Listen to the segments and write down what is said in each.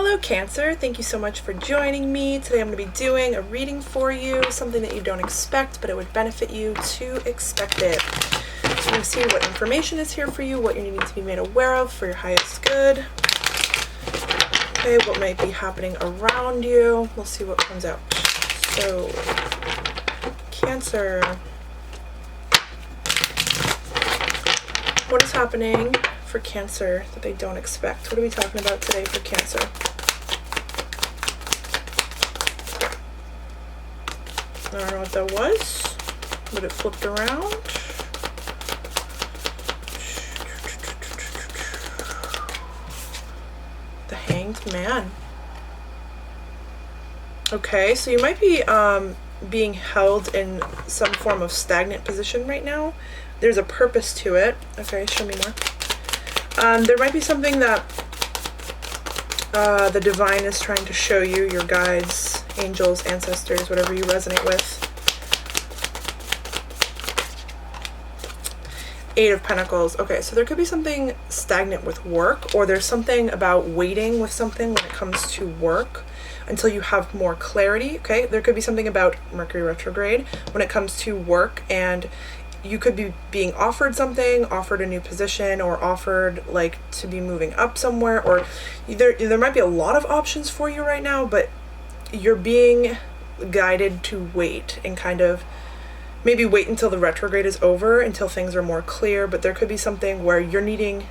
Hello Cancer, thank you so much for joining me. Today I'm going to be doing a reading for you, something that you don't expect, but it would benefit you to expect it. So you're going to see what information is here for you, what you need to be made aware of for your highest good. Okay, what might be happening around you. We'll see what comes out. So, Cancer. What is happening for Cancer that they don't expect? What are we talking about today for Cancer? I don't know what that was, but it flipped around. The Hanged Man. Okay, so you might be being held in some form of stagnant position right now. There's a purpose to it. Okay, show me more. There might be something that the divine is trying to show you, your guides, angels, ancestors, whatever you resonate with. Eight of Pentacles. Okay, so there could be something stagnant with work, or there's something about waiting with something when it comes to work until you have more clarity. Okay, there could be something about Mercury retrograde when it comes to work, and you could be being offered something, offered a new position, or offered like to be moving up somewhere, or there might be a lot of options for you right now, but you're being guided to wait and kind of maybe wait until the retrograde is over, until things are more clear. But there could be something where you're needing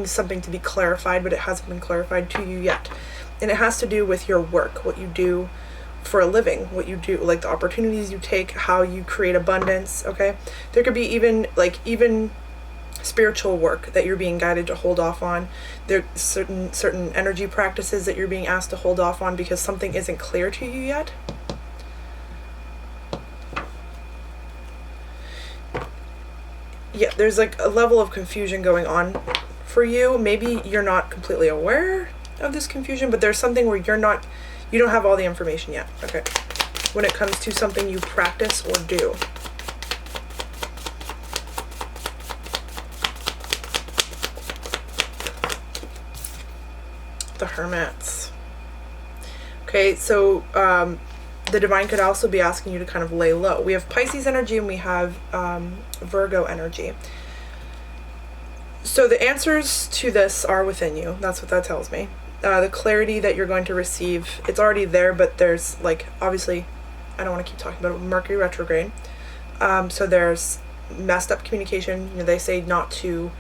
something to be clarified, but it hasn't been clarified to you yet. And it has to do with your work, what you do for a living, what you do, like the opportunities you take, how you create abundance. Okay, there could be even spiritual work that you're being guided to hold off on. There are certain energy practices that you're being asked to hold off on because something isn't clear to you yet. Yeah, there's like a level of confusion going on for you. Maybe you're not completely aware of this confusion, but there's something where you don't have all the information yet. Okay, when it comes to something you practice or do. The Hermits. Okay, so the divine could also be asking you to kind of lay low. We have Pisces energy and we have Virgo energy. So the answers to this are within you. That's what that tells me. The clarity that you're going to receive, it's already there, but there's like, obviously, I don't want to keep talking about it, Mercury retrograde. So there's messed up communication. You know, they say not to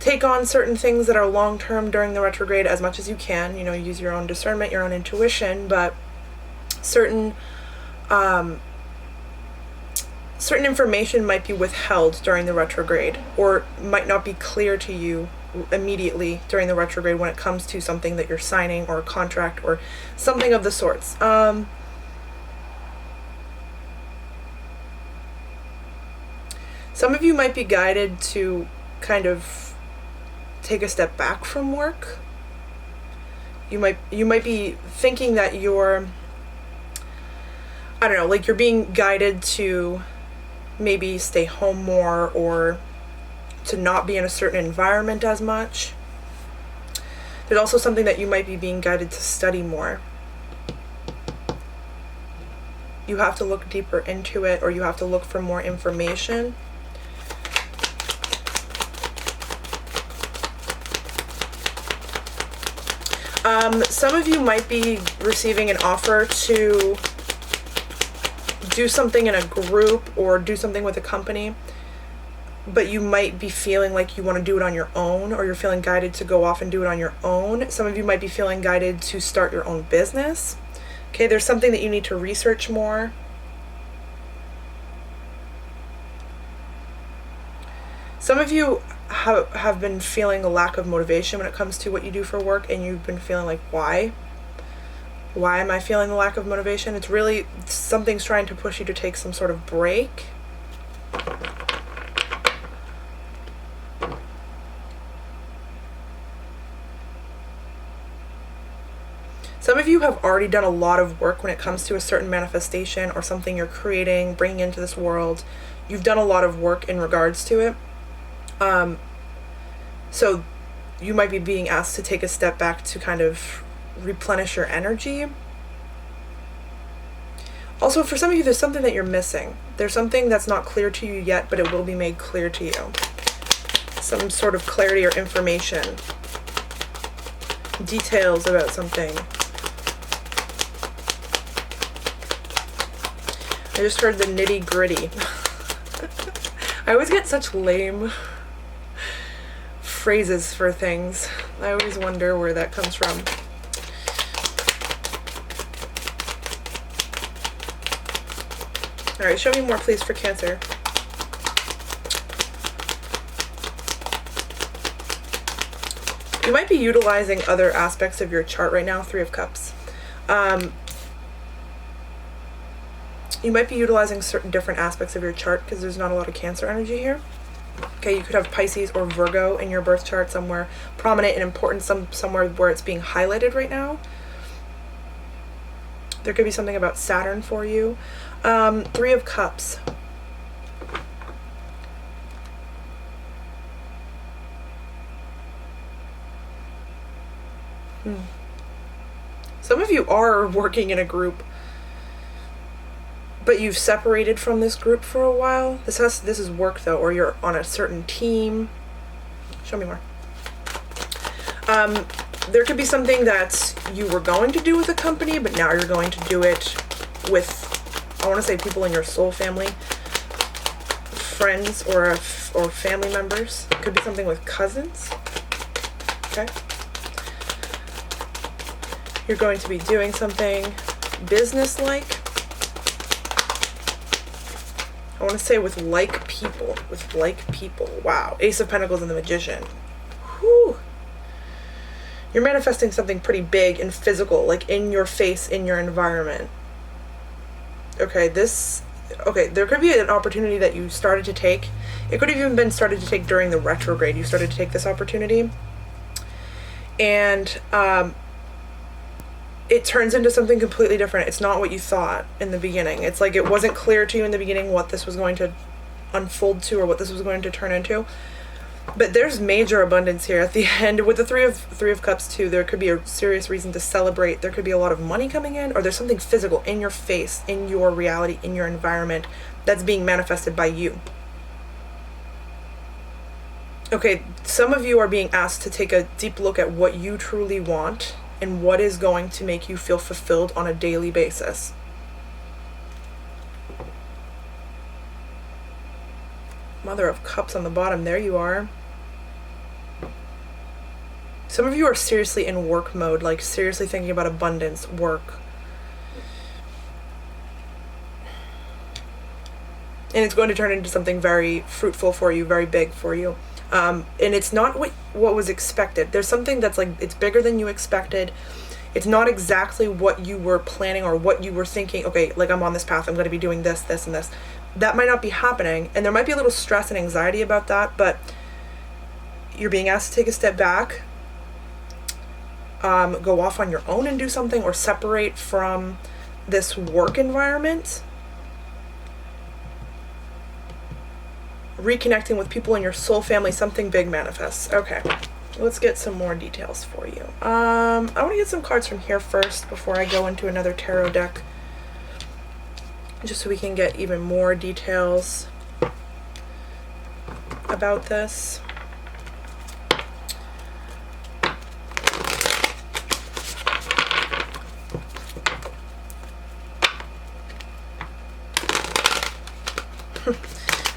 take on certain things that are long-term during the retrograde as much as you can. You know, use your own discernment, your own intuition, but certain information might be withheld during the retrograde, or might not be clear to you immediately during the retrograde when it comes to something that you're signing, or a contract, or something of the sorts. Some of you might be guided to kind of take a step back from work. You might be thinking that you're, I don't know, like you're being guided to maybe stay home more, or to not be in a certain environment as much. There's also something that you might be being guided to study more. You have to look deeper into it, or you have to look for more information. Some of you might be receiving an offer to do something in a group or do something with a company, but you might be feeling like you want to do it on your own, or you're feeling guided to go off and do it on your own. Some of you might be feeling guided to start your own business. Okay, there's something that you need to research more. Some of you have been feeling a lack of motivation when it comes to what you do for work, and you've been feeling like, why am I feeling the lack of motivation? It's really something's trying to push you to take some sort of break. Some of you have already done a lot of work when it comes to a certain manifestation or something you're creating, bringing into this world. You've done a lot of work in regards to it. So you might be being asked to take a step back to kind of replenish your energy. Also, for some of you, there's something that you're missing. There's something that's not clear to you yet, but it will be made clear to you. Some sort of clarity or information. Details about something. I just heard the nitty-gritty. I always get such lame phrases for things. I always wonder where that comes from. All right, show me more, please, for Cancer. You might be utilizing other aspects of your chart right now, Three of Cups. You might be utilizing certain different aspects of your chart because there's not a lot of Cancer energy here. Okay, you could have Pisces or Virgo in your birth chart somewhere prominent and important, somewhere where it's being highlighted right now. There could be something about Saturn for you. Three of Cups. Some of you are working in a group, but you've separated from this group for a while. This is work though, or you're on a certain team. Show me more. There could be something that you were going to do with a company, but now you're going to do it with, I want to say, people in your soul family, friends, or family members. It could be something with cousins. Okay. You're going to be doing something business-like. I want to say with like people. With like people. Wow. Ace of Pentacles and the Magician. Whew. You're manifesting something pretty big and physical, like in your face, in your environment. Okay, there could be an opportunity that you started to take. It could have even been started to take during the retrograde. You started to take this opportunity. And it turns into something completely different. It's not what you thought in the beginning. It's like it wasn't clear to you in the beginning what this was going to unfold to or what this was going to turn into. But there's major abundance here at the end. With the Three of Cups too, there could be a serious reason to celebrate. There could be a lot of money coming in, or there's something physical in your face, in your reality, in your environment that's being manifested by you. Okay, some of you are being asked to take a deep look at what you truly want and what is going to make you feel fulfilled on a daily basis. Mother of Cups on the bottom, there you are. Some of you are seriously in work mode, like seriously thinking about abundance, work. And it's going to turn into something very fruitful for you, very big for you. And it's not what was expected. There's something that's like, it's bigger than you expected. It's not exactly what you were planning or what you were thinking. Okay, like I'm on this path, I'm going to be doing this, this, and this. That might not be happening. And there might be a little stress and anxiety about that, but you're being asked to take a step back, go off on your own and do something, or separate from this work environment. Reconnecting with people in your soul family, something big manifests. Okay, let's get some more details for you. I want to get some cards from here first before I go into another tarot deck, just so we can get even more details about this.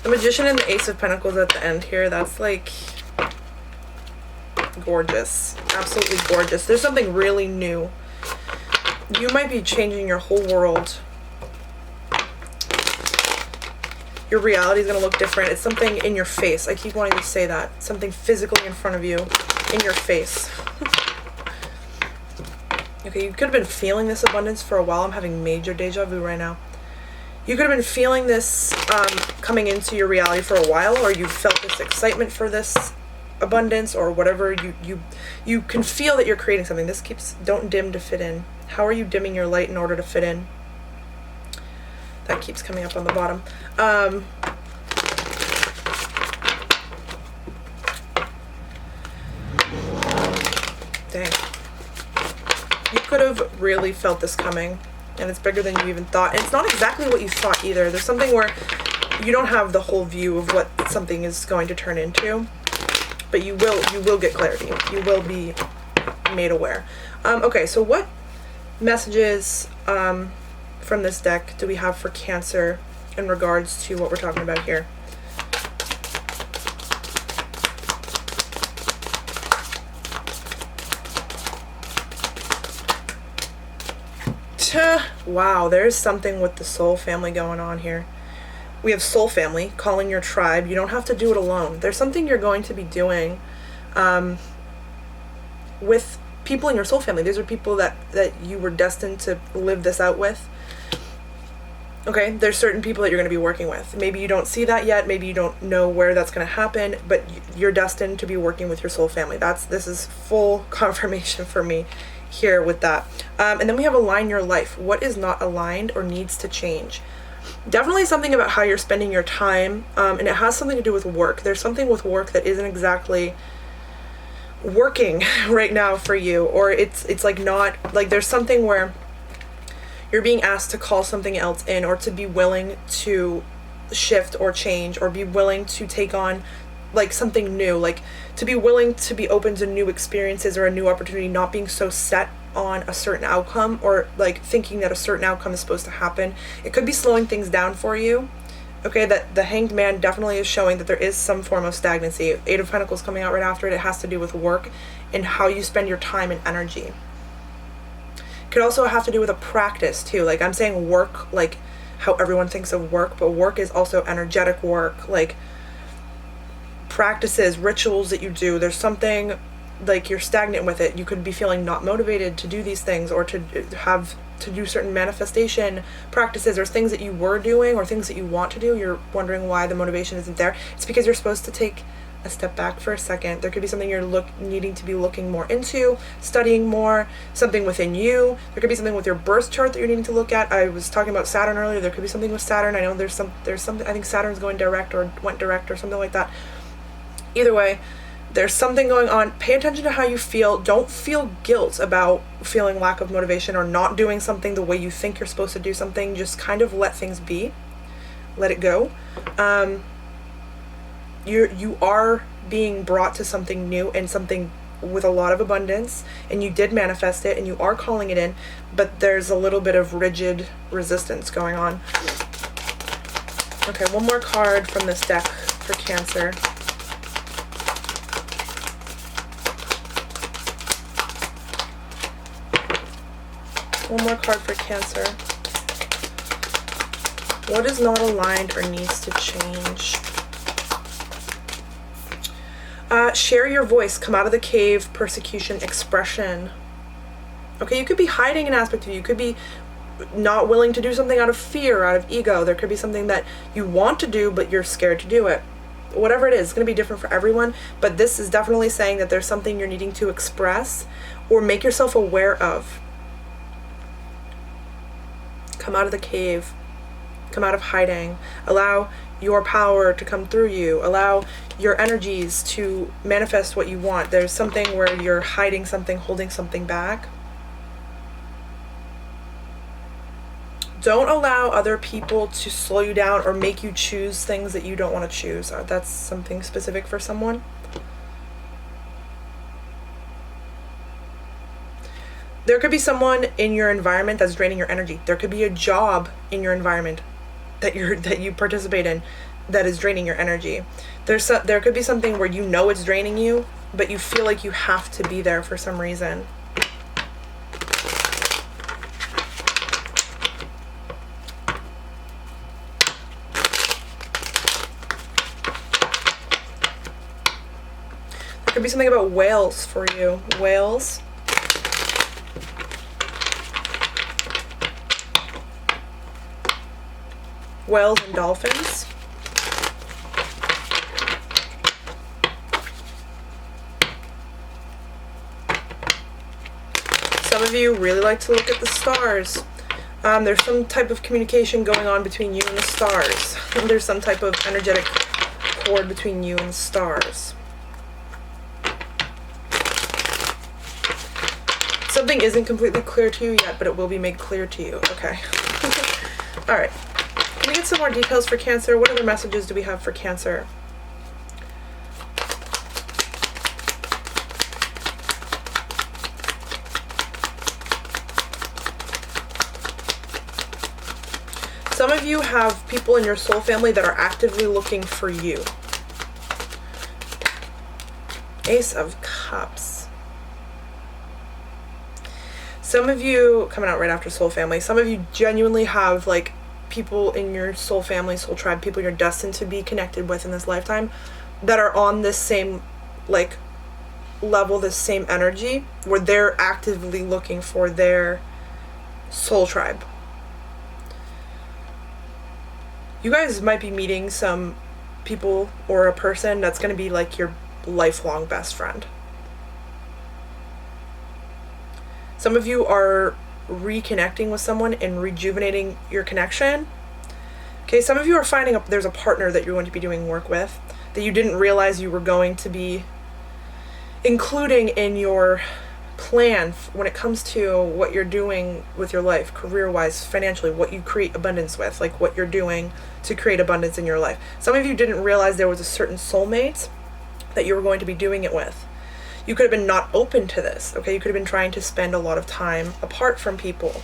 The Magician and the Ace of Pentacles at the end here, that's like gorgeous. Absolutely gorgeous. There's something really new. You might be changing your whole world. Your reality is going to look different. It's something in your face. I keep wanting to say that. Something physically in front of you, in your face. Okay, you could have been feeling this abundance for a while. I'm having major deja vu right now. You could have been feeling this coming into your reality for a while, or you felt this excitement for this abundance, or whatever. You can feel that you're creating something. This keeps, don't dim to fit in. How are you dimming your light in order to fit in? That keeps coming up on the bottom. Dang. You could have really felt this coming, and it's bigger than you even thought. And it's not exactly what you thought either. There's something where you don't have the whole view of what something is going to turn into, but you will get clarity. You will be made aware. Okay, so what messages from this deck do we have for Cancer in regards to what we're talking about here? Wow, there's something with the soul family going on here. We have soul family, calling your tribe. You don't have to do it alone. There's something you're going to be doing with people in your soul family. These are people that you were destined to live this out with. Okay, there's certain people that you're going to be working with. Maybe you don't see that yet. Maybe you don't know where that's going to happen, but you're destined to be working with your soul family. This is full confirmation for me here with that. And then we have align your life. What is not aligned or needs to change? Definitely something about how you're spending your time, and it has something to do with work. There's something with work that isn't exactly working right now for you, or it's like not, like there's something where you're being asked to call something else in, or to be willing to shift or change, or be willing to take on like something new, like to be willing to be open to new experiences or a new opportunity, not being so set on a certain outcome, or like thinking that a certain outcome is supposed to happen. It could be slowing things down for you. Okay, that the Hanged Man definitely is showing that there is some form of stagnancy. Eight of Pentacles coming out right after it. It has to do with work and how you spend your time and energy. Could also have to do with a practice too. Like I'm saying work, like how everyone thinks of work, but work is also energetic work, like practices, rituals that you do. There's something like you're stagnant with it. You could be feeling not motivated to do these things, or to do certain manifestation practices, or things that you were doing or things that you want to do. You're wondering why the motivation isn't there. It's because you're supposed to take a step back for a second. There could be something you're needing to be looking more into, studying more, something within you. There could be something with your birth chart that you're needing to look at. I was talking about Saturn earlier. There could be something with Saturn. I know there's something, I think Saturn's going direct or went direct or something like that. Either way, there's something going on. Pay attention to how you feel. Don't feel guilt about feeling lack of motivation or not doing something the way you think you're supposed to do something. Just kind of let things be. Let it go. You are being brought to something new and something with a lot of abundance, and you did manifest it and you are calling it in, but there's a little bit of rigid resistance going on. Okay, one more card from this deck for Cancer. One more card for Cancer. What is not aligned or needs to change? Share your voice. Come out of the cave. Persecution. Expression. Okay, you could be hiding an aspect of you. You could be not willing to do something out of fear, out of ego. There could be something that you want to do, but you're scared to do it. Whatever it is, it's going to be different for everyone. But this is definitely saying that there's something you're needing to express or make yourself aware of. Come out of the cave. Come out of hiding. Allow your power to come through you. Allow your energies to manifest what you want. There's something where you're hiding something, holding something back. Don't allow other people to slow you down or make you choose things that you don't want to choose. That's something specific for someone. There could be someone in your environment that's draining your energy. There could be a job in your environment that you participate in that is draining your energy. There could be something where you know it's draining you, but you feel like you have to be there for some reason. There could be something about whales for you. Whales. Whales and dolphins. Some of you really like to look at the stars. There's some type of communication going on between you and the stars. There's some type of energetic cord between you and the stars. Something isn't completely clear to you yet, but it will be made clear to you. Okay. All right. Can we get some more details for Cancer? What other messages do we have for Cancer? Some of you have people in your soul family that are actively looking for you. Ace of Cups. Some of you, coming out right after soul family, some of you genuinely have like people in your soul family, soul tribe, people you're destined to be connected with in this lifetime that are on this same like level, this same energy, where they're actively looking for their soul tribe. You guys might be meeting some people or a person that's going to be like your lifelong best friend. Some of you are reconnecting with someone and rejuvenating your connection. Okay, some of you are finding there's a partner that you're going to be doing work with that you didn't realize you were going to be including in your plan when it comes to what you're doing with your life, career-wise, financially, what you create abundance with, like what you're doing to create abundance in your life. Some of you didn't realize there was a certain soulmate that you were going to be doing it with. You could have been not open to this, okay? You could have been trying to spend a lot of time apart from people.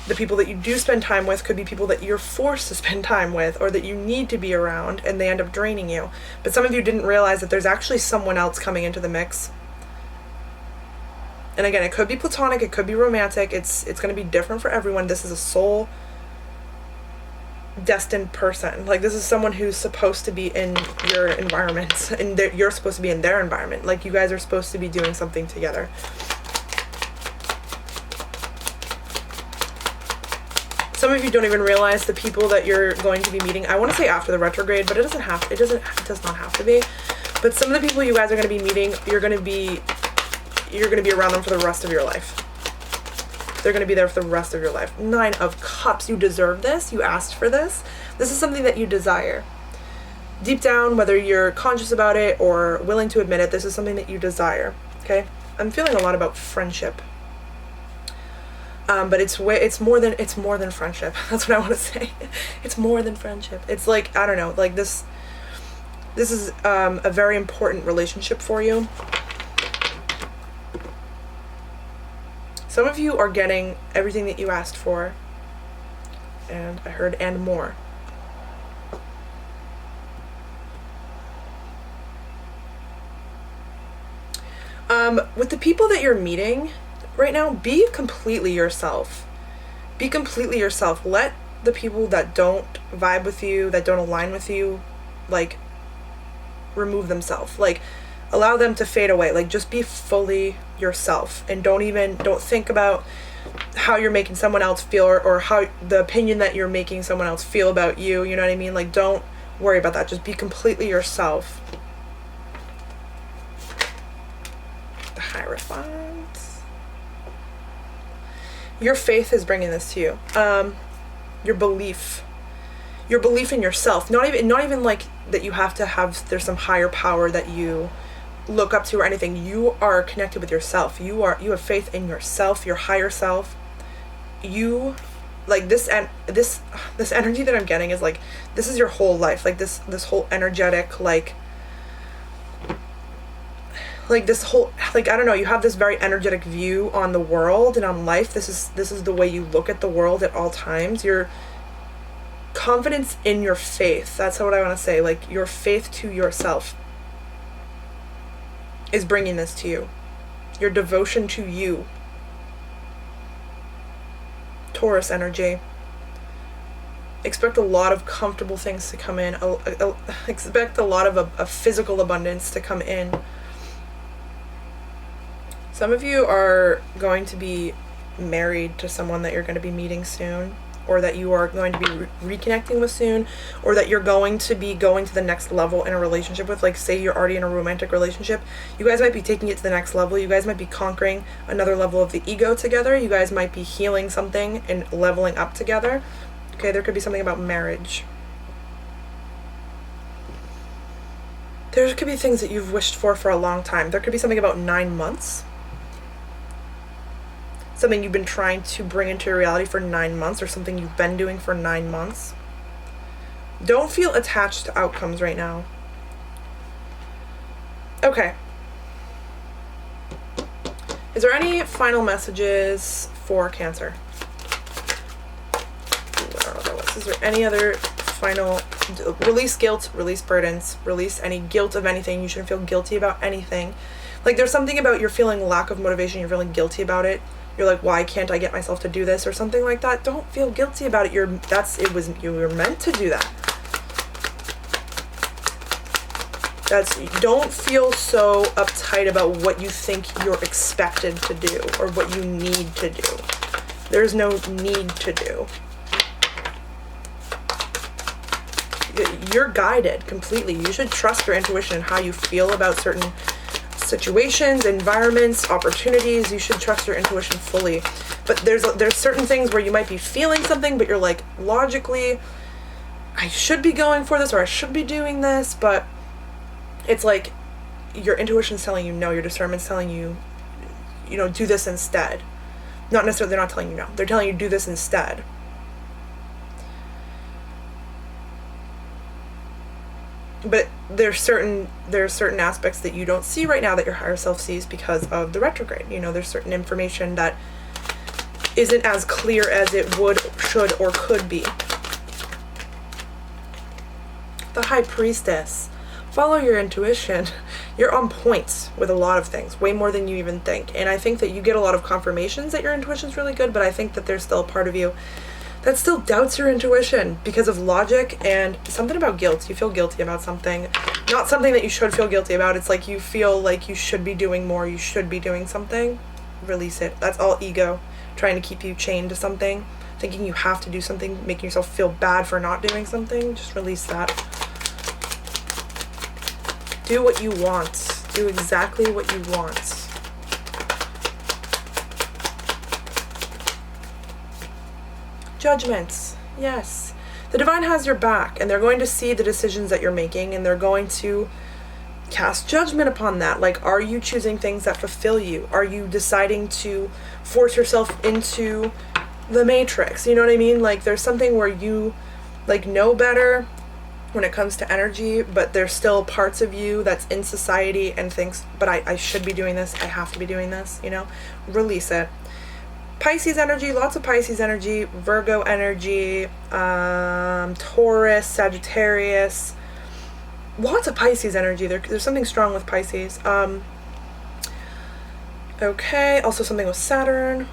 The people that you do spend time with could be people that you're forced to spend time with or that you need to be around and they end up draining you. But some of you didn't realize that there's actually someone else coming into the mix. And again, it could be platonic, it could be romantic, it's going to be different for everyone. This is a soul destined person. Like, this is someone who's supposed to be in your environment and you're supposed to be in their environment. Like, you guys are supposed to be doing something together. Some of you don't even realize the people that you're going to be meeting. I want to say after the retrograde, but it does not have to be. But some of the people you guys are going to be meeting, you're going to be around them for the rest of your life. They're going to be there for the rest of your life. 9 of Cups. You deserve this. You asked for this. This is something that you desire. Deep down, whether you're conscious about it or willing to admit it, this is something that you desire. Okay? I'm feeling a lot about friendship. But it's more than friendship. That's what I want to say. It's more than friendship. It's like, I don't know, like this is a very important relationship for you. Some of you are getting everything that you asked for, and I heard and more. With the people that you're meeting right now, be completely yourself. Be completely yourself. Let the people that don't vibe with you, that don't align with you, like, remove themselves. Like, allow them to fade away. Like, just be fully yourself, and don't think about how you're making someone else feel or how the opinion that you're making someone else feel about you. You know what I mean? Like, don't worry about that. Just be completely yourself. The Hierophant. Your faith is bringing this to you. Your belief in yourself. Not even like that you have to have, there's some higher power that you look up to or anything. You are connected with yourself. You have faith in yourself, your higher self. You, like, this energy that I'm getting is like, this is your whole life. Like, this whole energetic, like this whole, like, I don't know, you have this very energetic view on the world and on life. This is the way you look at the world at all times. Your confidence in your faith, that's what I want to say. Like, your faith to yourself is bringing this to you. Your devotion to you. Taurus energy. Expect a lot of comfortable things to come in. Expect a lot of a physical abundance to come in. Some of you are going to be married to someone that you're going to be meeting soon, or that you are going to be reconnecting with soon, or that you're going to be going to the next level in a relationship with. Like, say you're already in a romantic relationship, you guys might be taking it to the next level. You guys might be conquering another level of the ego together. You guys might be healing something and leveling up together. Okay, there could be something about marriage. There could be things that you've wished for a long time. There could be something about 9 months. something you've been trying to bring into your reality for 9 months, or something you've been doing for 9 months. Don't feel attached to outcomes right now. Okay. Is there any final messages for Cancer? Ooh, I don't know what that was. Is there any other final... Release guilt, release burdens, release any guilt of anything. You shouldn't feel guilty about anything. Like, there's something about you're feeling lack of motivation, you're feeling guilty about it. You're like, why can't I get myself to do this, or something like that. Don't feel guilty about it. You were meant to do that. Don't feel so uptight about what you think you're expected to do or what you need to do. There's no need to do. You're guided completely. You should trust your intuition and how you feel about certain situations, environments, opportunities. You should trust your intuition fully. But there's certain things where you might be feeling something, but you're like, logically, I should be going for this, or I should be doing this, but it's like your intuition's telling you no, your discernment's telling you, do this instead. Not necessarily, they're not telling you no. They're telling you do this instead. But there are certain aspects that you don't see right now that your higher self sees because of the retrograde. There's certain information that isn't as clear as it would, should, or could be. The High Priestess. Follow your intuition. You're on point with a lot of things, way more than you even think. And I think that you get a lot of confirmations that your intuition's really good, but I think that there's still a part of you that still doubts your intuition because of logic and something about guilt. You feel guilty about something. Not something that you should feel guilty about. It's like you feel like you should be doing more. You should be doing something. Release it. That's all ego. Trying to keep you chained to something. Thinking you have to do something. Making yourself feel bad for not doing something. Just release that. Do what you want. Do exactly what you want. Judgments. Yes. The divine has your back, and they're going to see the decisions that you're making, and they're going to cast judgment upon that. Like, are you choosing things that fulfill you? Are you deciding to force yourself into the matrix? You know what I mean? Like, there's something where you, know better when it comes to energy, but there's still parts of you that's in society and thinks, but I should be doing this. I have to be doing this, Release it. Pisces energy, lots of Pisces energy, Virgo energy, Taurus, Sagittarius, lots of Pisces energy. There's something strong with Pisces. Okay, also something with Saturn.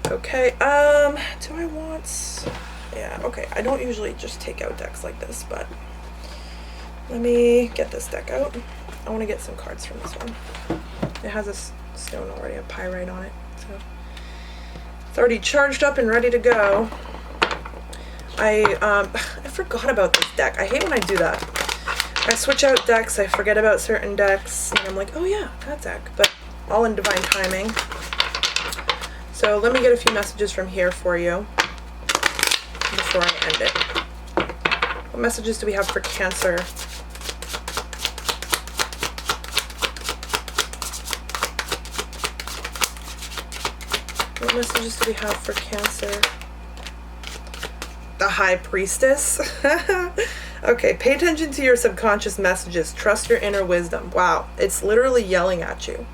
Okay, do I want... Yeah, okay, I don't usually just take out decks like this, but let me get this deck out. I want to get some cards from this one. It has a stone already, a pyrite on it. So it's already charged up and ready to go. I forgot about this deck. I hate when I do that. I switch out decks, I forget about certain decks, and I'm like, oh yeah, that deck. But all in divine timing. So let me get a few messages from here for you before I end it. What messages do we have for Cancer? What messages do we have for Cancer? The High Priestess. Okay, pay attention to your subconscious messages. Trust your inner wisdom. Wow, it's literally yelling at you.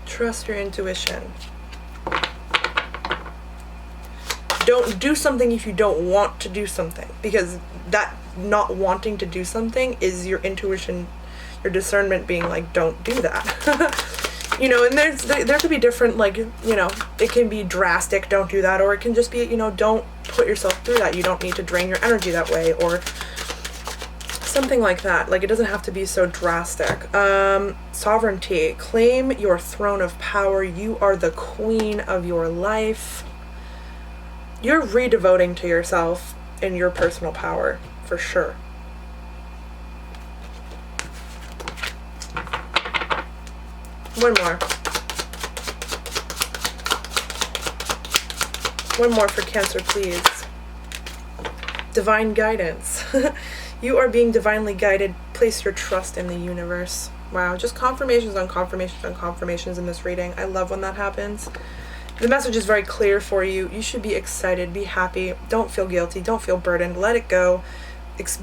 Trust your intuition. Don't do something if you don't want to do something, because that not wanting to do something is your intuition, your discernment being like, don't do that. And there could be different, it can be drastic, don't do that, or it can just be, don't put yourself through that. You don't need to drain your energy that way, or something like that. Like, it doesn't have to be so drastic. Sovereignty. Claim your throne of power. You are the queen of your life. You're redevoting to yourself and your personal power, for sure. One more. One more for Cancer, please. Divine guidance. You are being divinely guided. Place your trust in the universe. Wow, just confirmations on confirmations on confirmations in this reading. I love when that happens. The message is very clear for you. You should be excited, be happy, don't feel guilty, don't feel burdened, let it go.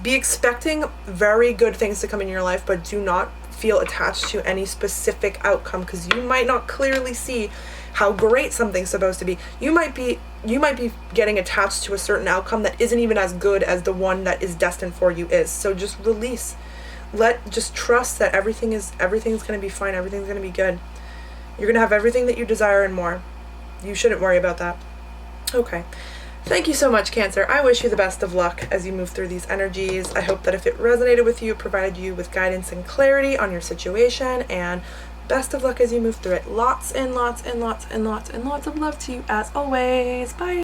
Be expecting very good things to come in your life, but do not feel attached to any specific outcome, because you might not clearly see how great something's supposed to be. You might be getting attached to a certain outcome that isn't even as good as the one that is destined for you is. So just release. Just trust that everything's going to be fine. Everything's going to be good. You're going to have everything that you desire and more. You shouldn't worry about that. Okay. Thank you so much, Cancer. I wish you the best of luck as you move through these energies. I hope that if it resonated with you, it provided you with guidance and clarity on your situation, and best of luck as you move through it. Lots and lots and lots and lots and lots of love to you as always. Bye.